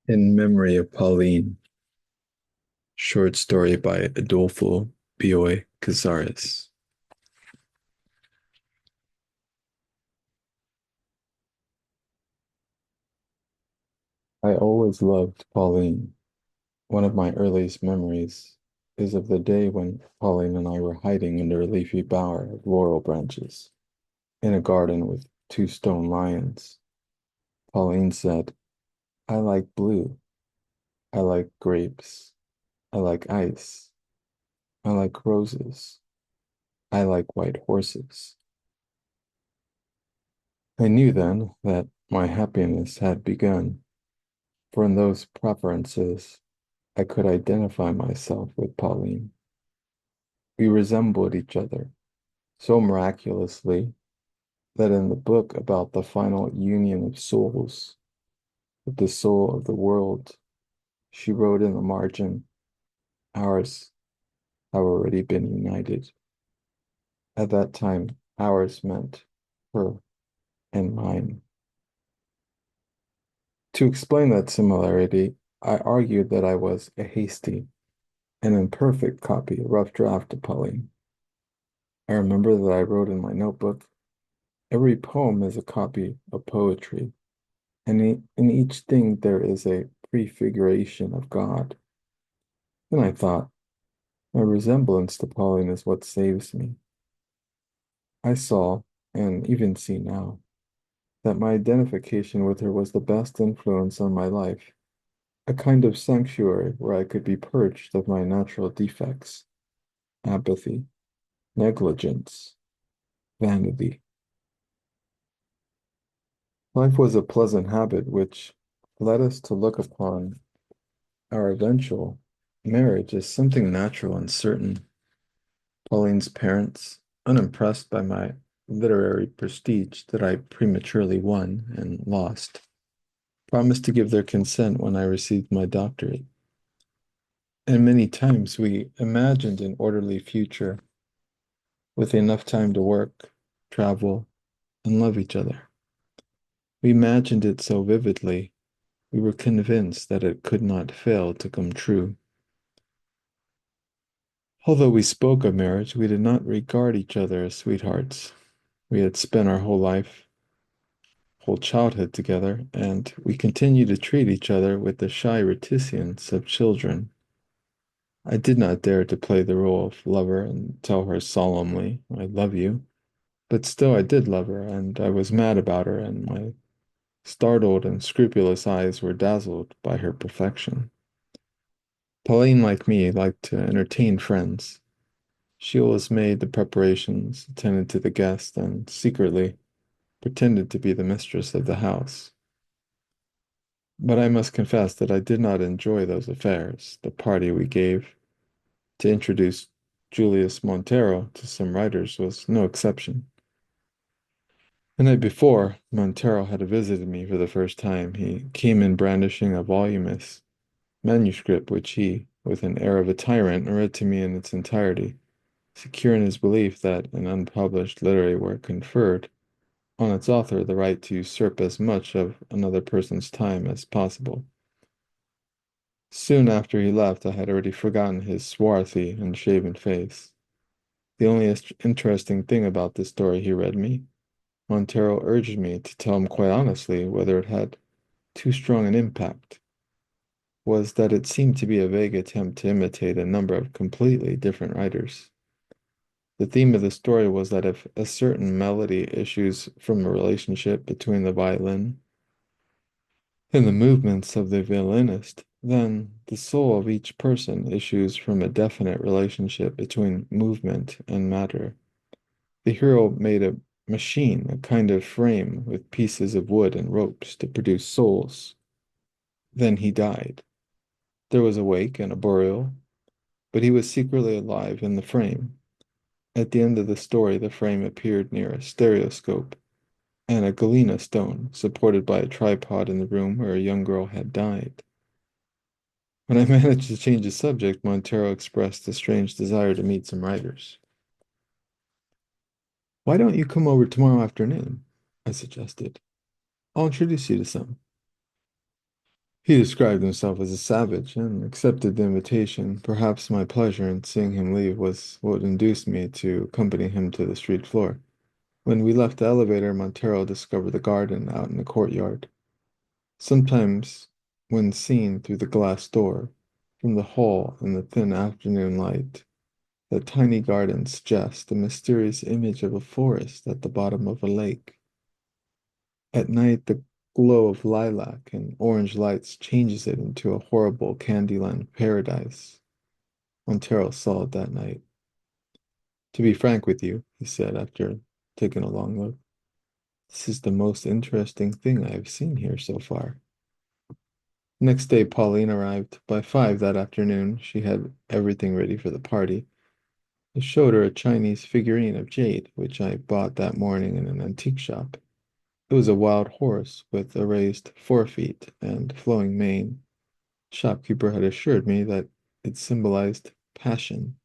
In Memory of Pauline, short story by Adolfo Bioy Casares. I always loved Pauline. One of my earliest memories is of the day when Pauline and I were hiding under a leafy bower of laurel branches in a garden with two stone lions. Pauline said, I like blue. I like grapes. I like ice. I like roses. I like white horses. I knew then that my happiness had begun, for in those preferences I could identify myself with Pauline. We resembled each other so miraculously that in the book about the final union of souls, with the soul of the world, she wrote in the margin, ours have already been united. At that time, ours meant her and mine. To explain that similarity, I argued that I was a hasty and imperfect copy, a rough draft of Pauline. I remember that I wrote in my notebook, every poem is a copy of poetry, and in each thing there is a prefiguration of God. Then I thought, my resemblance to Pauline is what saves me. I saw, and even see now, that my identification with her was the best influence on my life, a kind of sanctuary where I could be purged of my natural defects, apathy, negligence, vanity. Life was a pleasant habit which led us to look upon our eventual marriage as something natural and certain. Pauline's parents, unimpressed by my literary prestige that I prematurely won and lost, promised to give their consent when I received my doctorate. And many times we imagined an orderly future with enough time to work, travel, and love each other. We imagined it so vividly, we were convinced that it could not fail to come true. Although we spoke of marriage, we did not regard each other as sweethearts. We had spent our whole childhood together, and we continued to treat each other with the shy reticence of children. I did not dare to play the role of lover and tell her solemnly, I love you. But still, I did love her, and I was mad about her, and my startled and scrupulous eyes were dazzled by her perfection. Pauline, like me, liked to entertain friends. She always made the preparations, attended to the guests, and secretly pretended to be the mistress of the house. But I must confess that I did not enjoy those affairs. The party we gave to introduce Julius Montero to some writers was no exception. The night before, Montero had visited me for the first time. He came in brandishing a voluminous manuscript which he, with an air of a tyrant, read to me in its entirety, secure in his belief that an unpublished literary work conferred on its author the right to usurp as much of another person's time as possible. Soon after he left, I had already forgotten his swarthy and shaven face. The only interesting thing about this story he read me, Montero urged me to tell him quite honestly whether it had too strong an impact, was that it seemed to be a vague attempt to imitate a number of completely different writers. The theme of the story was that if a certain melody issues from a relationship between the violin and the movements of the violinist, then the soul of each person issues from a definite relationship between movement and matter. The hero made a machine, a kind of frame with pieces of wood and ropes to produce souls. Then he died. There was a wake and a burial, but he was secretly alive in the frame. At the end of the story, the frame appeared near a stereoscope and a galena stone supported by a tripod in the room where a young girl had died. When I managed to change the subject, Montero expressed a strange desire to meet some writers. Why don't you come over tomorrow afternoon? I suggested. I'll introduce you to some. He described himself as a savage and accepted the invitation. Perhaps my pleasure in seeing him leave was what induced me to accompany him to the street floor. When we left the elevator, Montero discovered the garden out in the courtyard. Sometimes, when seen through the glass door, from the hall in the thin afternoon light, the tiny garden suggests the mysterious image of a forest at the bottom of a lake. At night, the glow of lilac and orange lights changes it into a horrible Candyland paradise. Montero saw it that night. To be frank with you, he said after taking a long look, this is the most interesting thing I have seen here so far. Next day, Pauline arrived. By 5 that afternoon, she had everything ready for the party. I showed her a Chinese figurine of jade, which I bought that morning in an antique shop. It was a wild horse with a raised forefeet and flowing mane. The shopkeeper had assured me that it symbolized passion.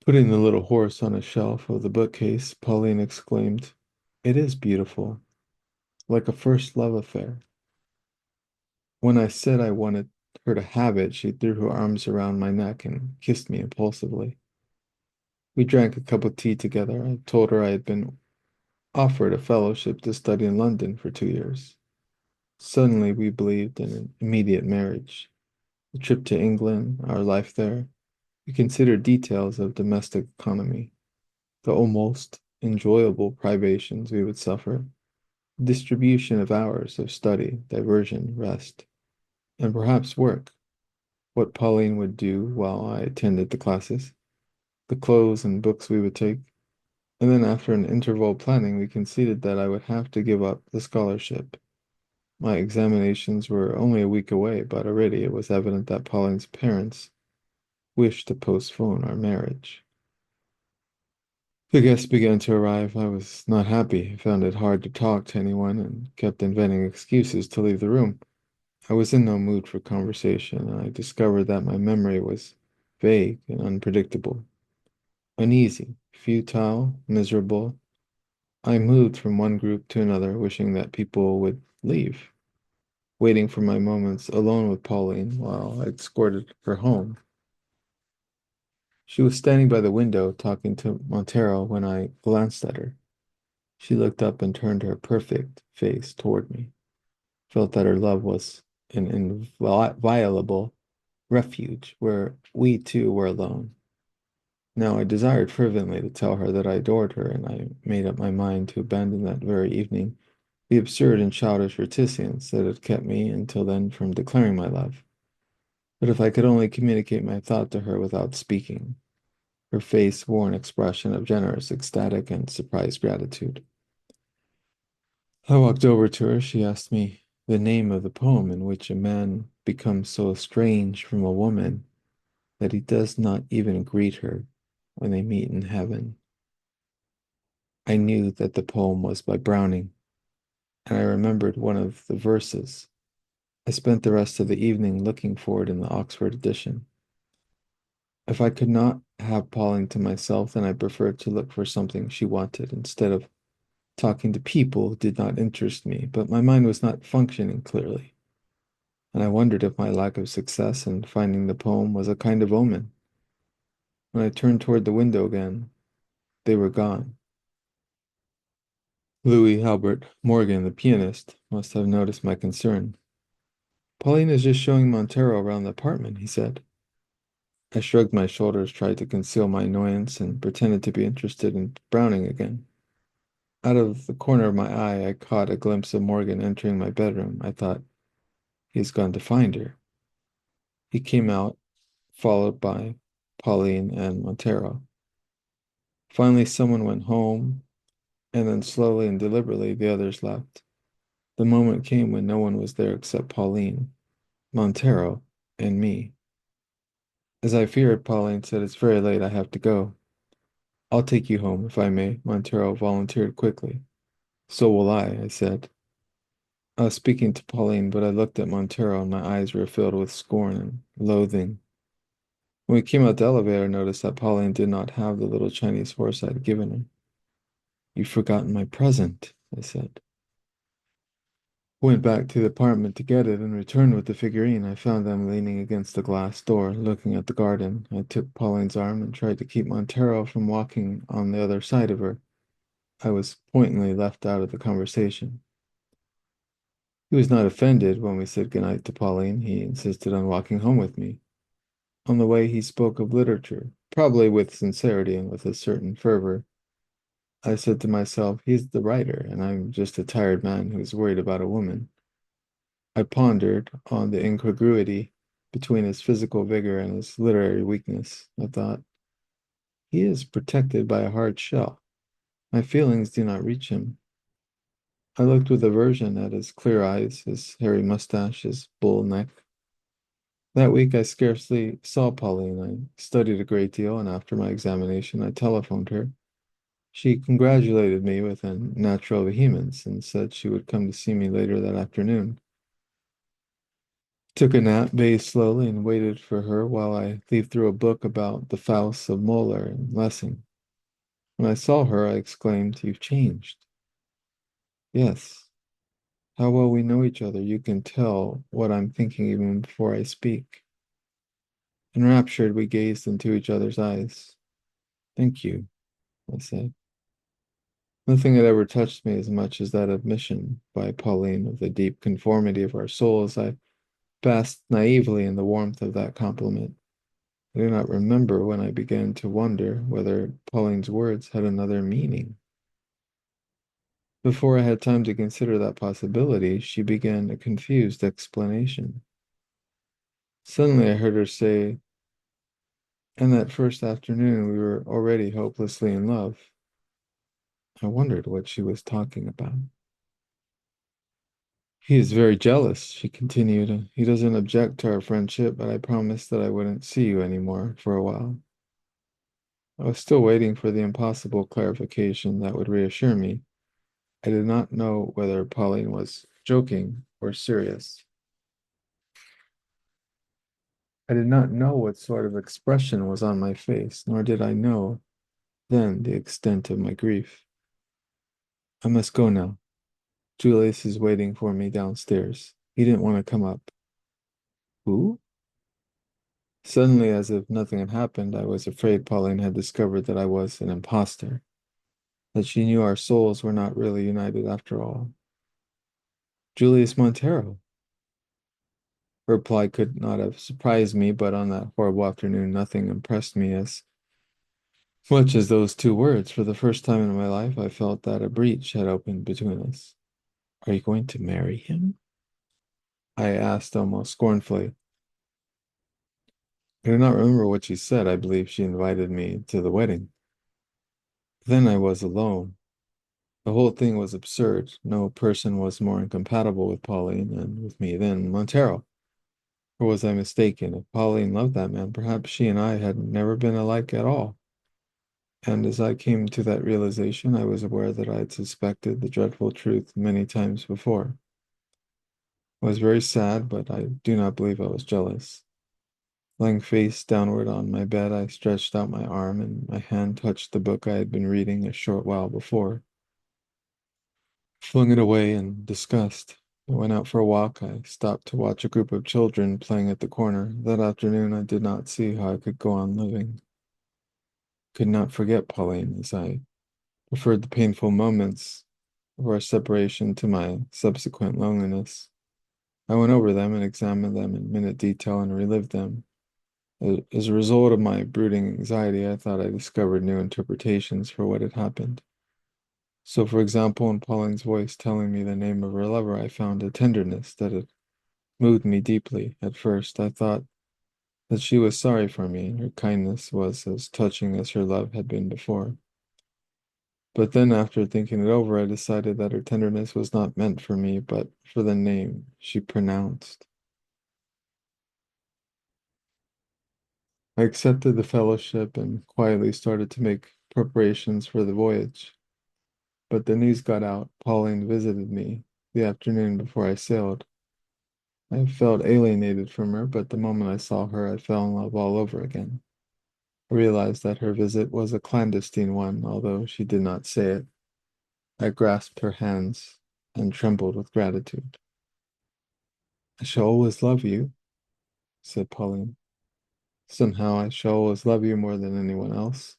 Putting the little horse on a shelf of the bookcase, Pauline exclaimed, "It is beautiful, like a first love affair." When I said I wanted her to have it, she threw her arms around my neck and kissed me impulsively. We drank a cup of tea together. I told her I had been offered a fellowship to study in London for 2 years. Suddenly, we believed in an immediate marriage. The trip to England, our life there. We considered details of domestic economy, the almost enjoyable privations we would suffer, distribution of hours of study, diversion, rest, and perhaps work, what Pauline would do while I attended the classes, the clothes and books we would take. And then after an interval of planning, we conceded that I would have to give up the scholarship. My examinations were only a week away, but already it was evident that Pauline's parents wished to postpone our marriage. The guests began to arrive. I was not happy. I found it hard to talk to anyone and kept inventing excuses to leave the room. I was in no mood for conversation, and I discovered that my memory was vague and unpredictable, uneasy, futile, miserable. I moved from one group to another, wishing that people would leave, waiting for my moments alone with Pauline while I escorted her home. She was standing by the window talking to Montero when I glanced at her. She looked up and turned her perfect face toward me, felt that her love was an inviolable refuge where we two were alone. Now I desired fervently to tell her that I adored her, and I made up my mind to abandon that very evening the absurd and childish reticence that had kept me until then from declaring my love. But if I could only communicate my thought to her without speaking, her face wore an expression of generous, ecstatic, and surprised gratitude. I walked over to her. She asked me the name of the poem in which a man becomes so estranged from a woman that he does not even greet her when they meet in heaven. I knew that the poem was by Browning, and I remembered one of the verses. I spent the rest of the evening looking for it in the Oxford edition. If I could not have Pauline to myself, then I preferred to look for something she wanted instead of talking to people who did not interest me, but my mind was not functioning clearly, and I wondered if my lack of success in finding the poem was a kind of omen. When I turned toward the window again, they were gone. Louis Albert Morgan, the pianist, must have noticed my concern. "Pauline is just showing Montero around the apartment," he said. I shrugged my shoulders, tried to conceal my annoyance, and pretended to be interested in Browning again. Out of the corner of my eye, I caught a glimpse of Morgan entering my bedroom. I thought, he has gone to find her. He came out, followed by Pauline and Montero. Finally, someone went home, and then slowly and deliberately the others left. The moment came when no one was there except Pauline, Montero, and me. As I feared, Pauline said, "It's very late, I have to go." "I'll take you home, if I may," Montero volunteered quickly. "So will I said. I was speaking to Pauline, but I looked at Montero and my eyes were filled with scorn and loathing. When we came out the elevator, I noticed that Pauline did not have the little Chinese horse I had given her. "You've forgotten my present," I said. Went back to the apartment to get it and returned with the figurine. I found them leaning against the glass door, looking at the garden. I took Pauline's arm and tried to keep Montero from walking on the other side of her. I was pointedly left out of the conversation. He was not offended when we said goodnight to Pauline. He insisted on walking home with me. On the way, he spoke of literature, probably with sincerity and with a certain fervor. I said to myself, he's the writer, and I'm just a tired man who's worried about a woman. I pondered on the incongruity between his physical vigor and his literary weakness. I thought, he is protected by a hard shell. My feelings do not reach him. I looked with aversion at his clear eyes, his hairy mustache, his bull neck. That week I scarcely saw Pauline. I studied a great deal, and after my examination, I telephoned her. She congratulated me with a natural vehemence and said she would come to see me later that afternoon. Took a nap, bathed slowly, and waited for her while I leafed through a book about the Faust of Moeller and Lessing. When I saw her, I exclaimed, "You've changed." Yes. How well we know each other. You can tell what I'm thinking even before I speak. Enraptured, we gazed into each other's eyes. Thank you, I said. Nothing had ever touched me as much as that admission by Pauline of the deep conformity of our souls. I basked naively in the warmth of that compliment. I do not remember when I began to wonder whether Pauline's words had another meaning. Before I had time to consider that possibility, she began a confused explanation. Suddenly I heard her say, and that first afternoon we were already hopelessly in love. I wondered what she was talking about. He is very jealous, she continued. He doesn't object to our friendship, but I promised that I wouldn't see you anymore for a while. I was still waiting for the impossible clarification that would reassure me. I did not know whether Pauline was joking or serious. I did not know what sort of expression was on my face, nor did I know then the extent of my grief. I must go now. Julius is waiting for me downstairs. He didn't want to come up. Who? Suddenly, as if nothing had happened, I was afraid Pauline had discovered that I was an impostor, that she knew our souls were not really united after all. Julius Montero. Her reply could not have surprised me, but on that horrible afternoon, nothing impressed me as much as those two words. For the first time in my life, I felt that a breach had opened between us. Are you going to marry him? I asked almost scornfully. I do not remember what she said. I believe she invited me to the wedding. Then I was alone. The whole thing was absurd. No person was more incompatible with Pauline and with me than Montero. Or was I mistaken? If Pauline loved that man, perhaps she and I had never been alike at all. And as I came to that realization, I was aware that I had suspected the dreadful truth many times before. I was very sad, but I do not believe I was jealous. Lying face downward on my bed, I stretched out my arm, and my hand touched the book I had been reading a short while before. Flung it away in disgust. I went out for a walk. I stopped to watch a group of children playing at the corner. That afternoon, I did not see how I could go on living. Could not forget Pauline, as I preferred the painful moments of our separation to my subsequent loneliness. I went over them and examined them in minute detail and relived them. As a result of my brooding anxiety, I thought I discovered new interpretations for what had happened. So, for example, in Pauline's voice telling me the name of her lover, I found a tenderness that had moved me deeply. At first, I thought that she was sorry for me, and her kindness was as touching as her love had been before. But then, after thinking it over, I decided that her tenderness was not meant for me, but for the name she pronounced. I accepted the fellowship and quietly started to make preparations for the voyage. But the news got out. Pauline visited me the afternoon before I sailed. I felt alienated from her, but the moment I saw her, I fell in love all over again. I realized that her visit was a clandestine one, although she did not say it. I grasped her hands and trembled with gratitude. I shall always love you, said Pauline. Somehow I shall always love you more than anyone else.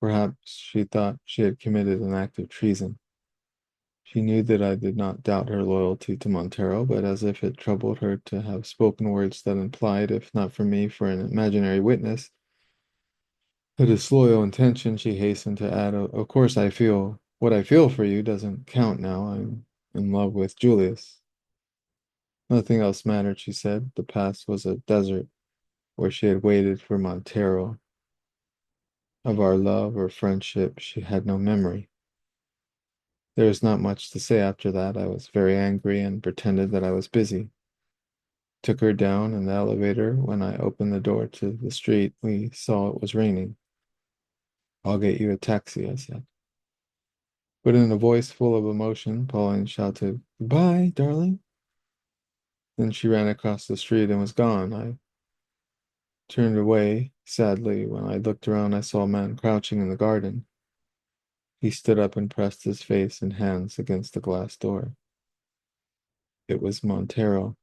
Perhaps she thought she had committed an act of treason. She knew that I did not doubt her loyalty to Montero, but as if it troubled her to have spoken words that implied, if not for me, for an imaginary witness, a disloyal intention, she hastened to add, Of course I feel what I feel for you doesn't count now. I'm in love with Julius." Nothing else mattered, she said. The past was a desert where she had waited for Montero. Of our love or friendship, she had no memory. There was not much to say after that. I was very angry and pretended that I was busy. Took her down in the elevator. When I opened the door to the street, we saw it was raining. "I'll get you a taxi," I said. But in a voice full of emotion, Pauline shouted, "Goodbye, darling." Then she ran across the street and was gone. I turned away sadly. When I looked around, I saw a man crouching in the garden. He stood up and pressed his face and hands against the glass door. It was Montero.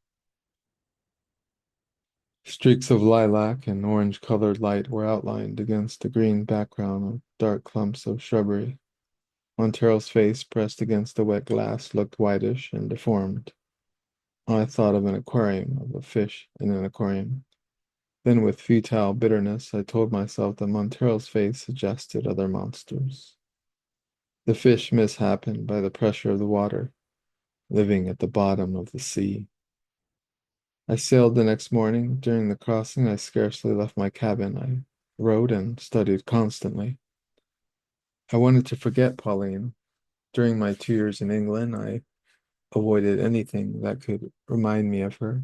Streaks of lilac and orange-colored light were outlined against a green background of dark clumps of shrubbery. Montero's face, pressed against the wet glass, looked whitish and deformed. I thought of an aquarium, of a fish in an aquarium. Then, with futile bitterness, I told myself that Montero's face suggested other monsters. The fish mishappened by the pressure of the water, living at the bottom of the sea. I sailed the next morning. During the crossing, I scarcely left my cabin. I wrote and studied constantly. I wanted to forget Pauline. During my 2 years in England, I avoided anything that could remind me of her.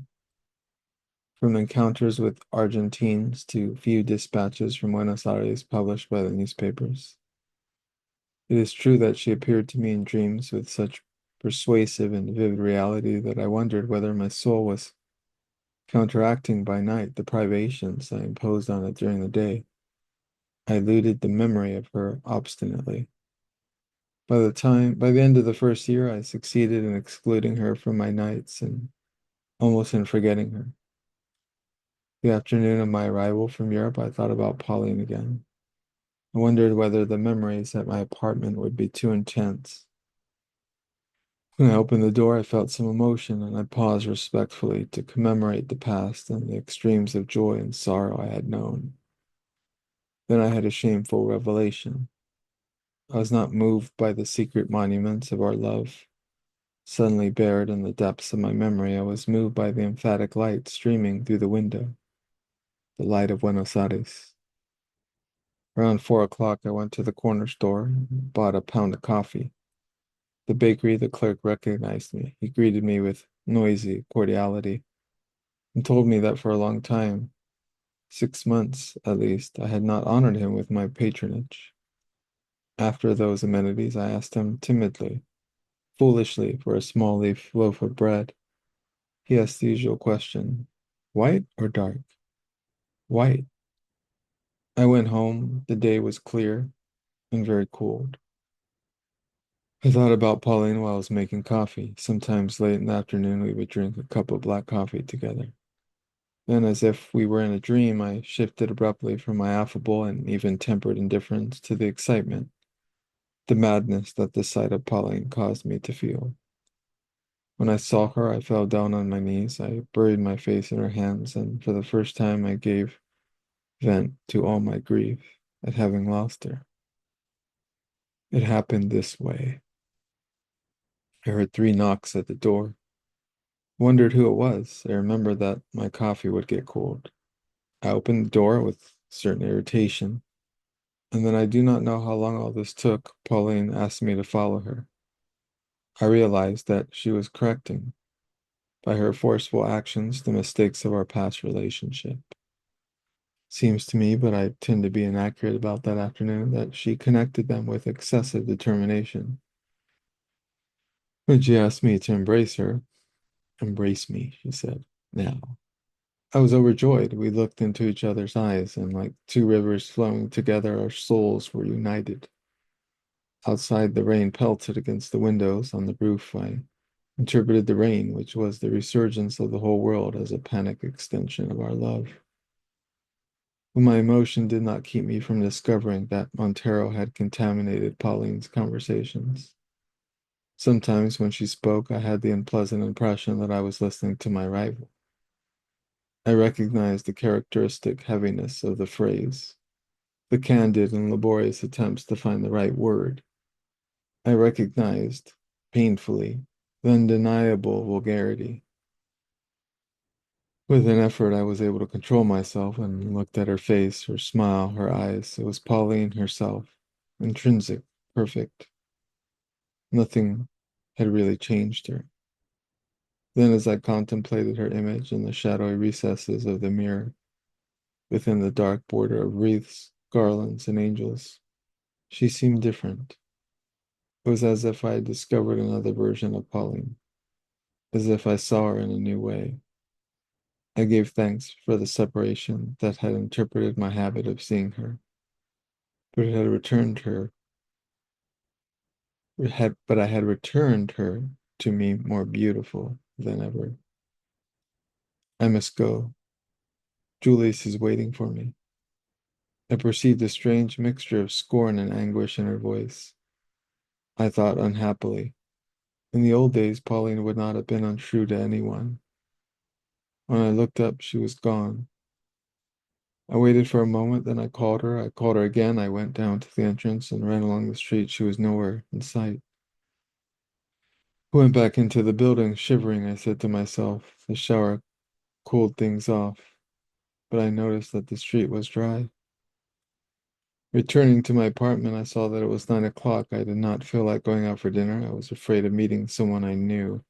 From encounters with Argentines to few dispatches from Buenos Aires published by the newspapers. It is true that she appeared to me in dreams with such persuasive and vivid reality that I wondered whether my soul was counteracting by night the privations I imposed on it during the day. I eluded the memory of her obstinately. By the end of the first year, I succeeded in excluding her from my nights and almost in forgetting her. The afternoon of my arrival from Europe, I thought about Pauline again. I wondered whether the memories at my apartment would be too intense. When I opened the door, I felt some emotion, and I paused respectfully to commemorate the past and the extremes of joy and sorrow I had known. Then I had a shameful revelation. I was not moved by the secret monuments of our love, suddenly buried in the depths of my memory. I was moved by the emphatic light streaming through the window, the light of Buenos Aires. Around 4 o'clock, I went to the corner store and bought a pound of coffee. The bakery, the clerk recognized me. He greeted me with noisy cordiality and told me that for a long time, 6 months at least, I had not honored him with my patronage. After those amenities, I asked him timidly, foolishly, for a small leaf loaf of bread. He asked the usual question, "White or dark?" "White." I went home. The day was clear and very cold. I thought about Pauline while I was making coffee. Sometimes late in the afternoon, we would drink a cup of black coffee together. Then, as if we were in a dream, I shifted abruptly from my affable and even tempered indifference to the excitement, the madness that the sight of Pauline caused me to feel. When I saw her, I fell down on my knees. I buried my face in her hands, and for the first time I gave vent to all my grief at having lost her. It happened this way. I heard 3 knocks at the door. Wondered who it was. I remembered that my coffee would get cold. I opened the door with certain irritation, and then I do not know how long all this took. Pauline asked me to follow her. I realized that she was correcting, by her forceful actions, the mistakes of our past relationship. Seems to me, but I tend to be inaccurate about that afternoon, that she connected them with excessive determination. When she asked me to embrace her, "Embrace me," she said, "now." I was overjoyed. We looked into each other's eyes, and like two rivers flowing together, our souls were united. Outside, the rain pelted against the windows. On the roof, I interpreted the rain, which was the resurgence of the whole world, as a panic extension of our love. But my emotion did not keep me from discovering that Montero had contaminated Pauline's conversations. Sometimes when she spoke, I had the unpleasant impression that I was listening to my rival. I recognized the characteristic heaviness of the phrase, the candid and laborious attempts to find the right word. I recognized, painfully, the undeniable vulgarity. With an effort, I was able to control myself and looked at her face, her smile, her eyes. It was Pauline herself, intrinsic, perfect. Nothing had really changed her. Then, as I contemplated her image in the shadowy recesses of the mirror, within the dark border of wreaths, garlands, and angels, she seemed different. It was as if I had discovered another version of Pauline, as if I saw her in a new way. I gave thanks for the separation that had interpreted my habit of seeing her, but it had returned her, but I had returned her to me more beautiful than ever. I must go. Julius is waiting for me. I perceived a strange mixture of scorn and anguish in her voice. I thought unhappily, in the old days, Pauline would not have been untrue to anyone. When I looked up, she was gone. I waited for a moment, then I called her. I called her again. I went down to the entrance and ran along the street. She was nowhere in sight. I went back into the building, shivering. I said to myself, the shower cooled things off, but I noticed that the street was dry. Returning to my apartment, I saw that it was 9 o'clock. I did not feel like going out for dinner. I was afraid of meeting someone I knew.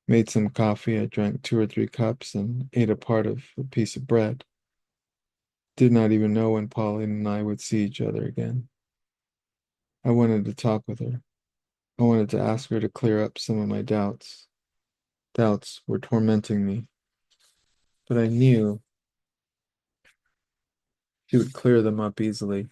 Made some coffee. I drank 2 or 3 cups and ate a part of a piece of bread. Did not even know when Pauline and I would see each other again. I wanted to talk with her. I wanted to ask her to clear up some of my doubts. Doubts were tormenting me, but I knew she would clear them up easily.